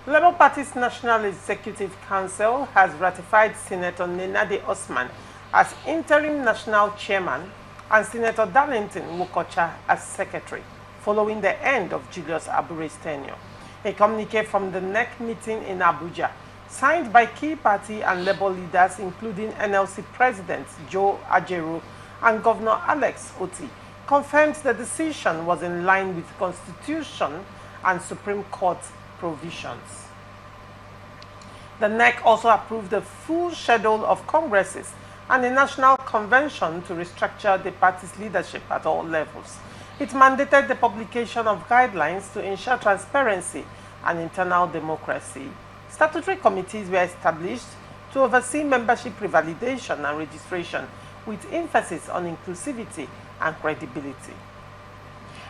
Labour Party's National Executive Council has ratified Senator Nenadi Usman as Interim National Chairman and Senator Darlington Nwokocha as Secretary, following the end of Julius Abure's tenure. A communique from the NEC meeting in Abuja, signed by key party and Labour leaders including NLC President Ajaero and Governor Alex Otti, confirmed the decision was in line with Constitution and Supreme Court provisions. The NEC also approved the full schedule of congresses and a national convention to restructure the party's leadership at all levels. It mandated the publication of guidelines to ensure transparency and internal democracy. Statutory committees were established to oversee membership revalidation and registration, with emphasis on inclusivity and credibility.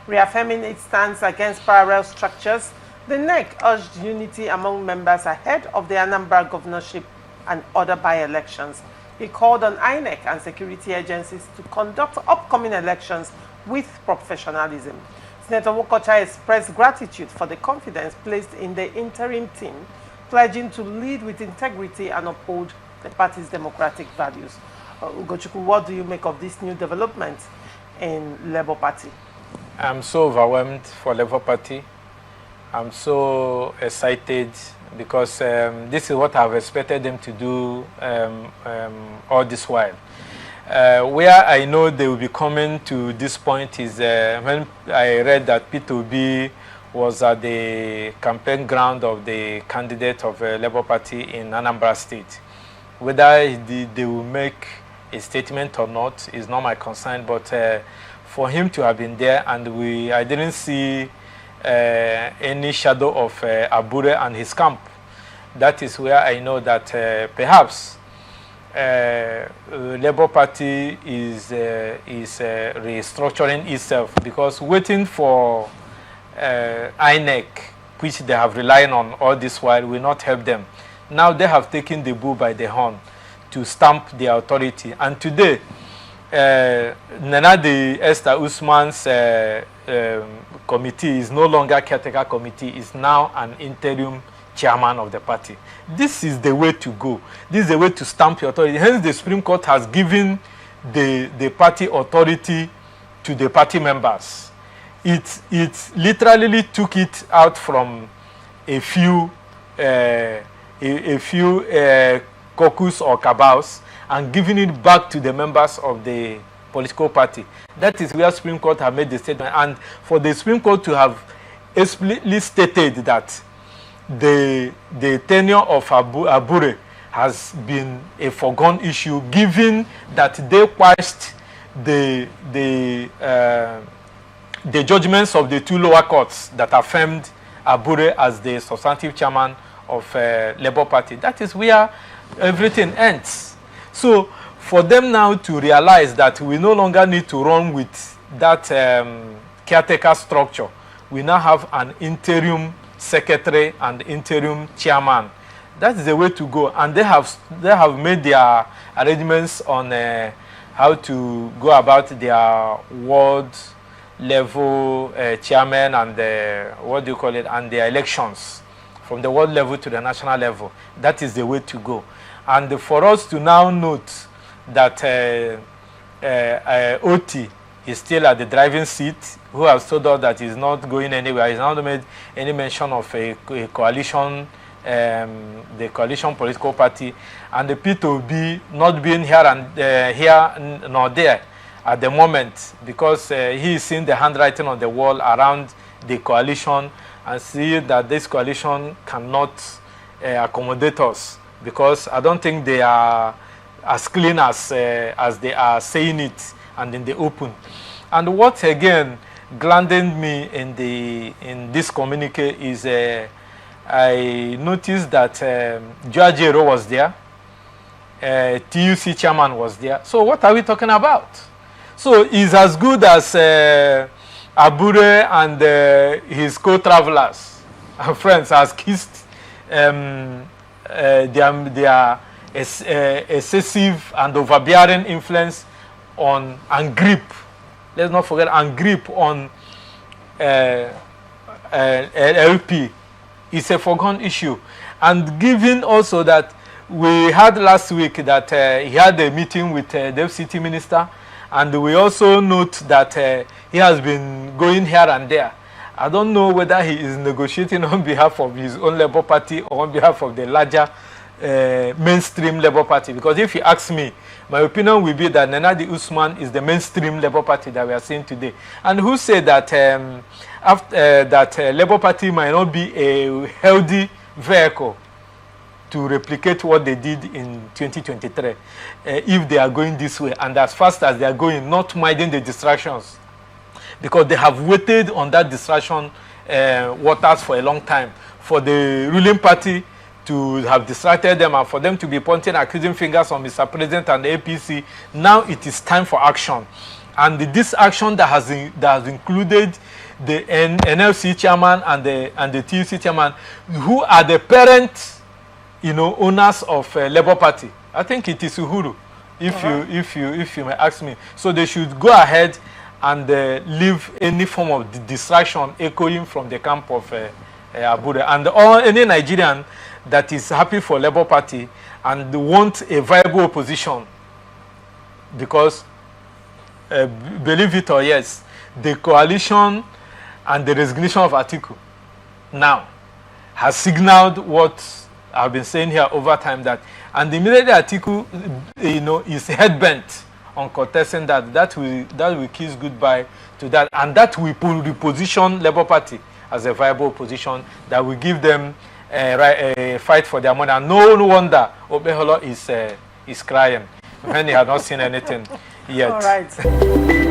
Reaffirming its stance against parallel structures, the NEC urged unity among members ahead of the Anambra governorship and other by-elections. It called on INEC and security agencies to conduct upcoming elections with professionalism. Senator Nwokocha expressed gratitude for the confidence placed in the interim team, pledging to lead with integrity and uphold the party's democratic values. Ugochukwu, what do you make of this new development in Labour Party? I'm so overwhelmed for Labour Party. I'm so excited because this is what I've expected them to do all this while. Where I know they will be coming to this point is when I read that P2B was at the campaign ground of the candidate of Labour Party in Anambra State. Whether they will make a statement or not is not my concern, but for him to have been there, and I didn't see any shadow of Abure and his camp. That is where I know that perhaps Labour Party is restructuring itself, because waiting for INEC, which they have relied on all this while, will not help them. Now they have taken the bull by the horn to stamp their authority. And today, Nenadi Usman's committee is no longer caretaker committee, is now an interim chairman of the party. This is the way to go. This is the way to stamp your authority. Hence, the Supreme Court has given the party authority to the party members. It literally took it out from a few caucus or cabals and giving it back to the members of the political party. That is where Supreme Court have made the statement. And for the Supreme Court to have explicitly stated that the tenure of Abure has been a foregone issue, given that they quashed the judgments of the two lower courts that affirmed Abure as the substantive chairman of Labour Party. That is where everything ends. So for them now to realize that we no longer need to run with that caretaker structure, we now have an interim secretary and interim chairman. That is the way to go. And they have made their arrangements on how to go about their world level chairman and and their elections from the world level to the national level. That is the way to go. And for us to now note that Otti is still at the driving seat, who has told us that he's not going anywhere. He's not made any mention of a coalition, the coalition political party, and the P2B not being here nor there at the moment, because he is seeing the handwriting on the wall around the coalition and see that this coalition cannot accommodate us, because I don't think they are as clean as they are saying it and in the open. And what again gladdened me in this communique is I noticed that Ajaero was there, TUC chairman was there. So what are we talking about? So he's as good as Abure and his co-travelers and friends has kissed their excessive and overbearing influence on and grip. Let's not forget, and grip on LP it's a foregone issue. And given also that we had last week that he had a meeting with the FCT minister, and we also note that he has been going here and there. I don't know whether he is negotiating on behalf of his own Labour Party or on behalf of the larger mainstream Labour Party. Because if you ask me, my opinion will be that Nenadi Usman is the mainstream Labour Party that we are seeing today. And who said that Labour Party might not be a healthy vehicle to replicate what they did in 2023 if they are going this way and as fast as they are going, not minding the distractions, because they have waited on that distraction waters for a long time for the ruling party to have distracted them and for them to be pointing accusing fingers on Mr. President and the APC. Now it is time for action, and this action that has included the NLC chairman and the TUC chairman, who are the parents, owners of Labour Party. I think it is Uhuru, if you may ask me. So they should go ahead and leave any form of distraction echoing from the camp of Abure. And any Nigerian that is happy for Labour Party and want a viable opposition, because believe it or yes, the coalition and the resignation of Atiku now has signaled what I've been saying here over time, that and immediately Atiku is head-bent on contesting that will kiss goodbye to that, and that will reposition Labour Party as a viable opposition that will give them a fight for their money. And no wonder Obeholo is crying when he had not seen anything yet. All right.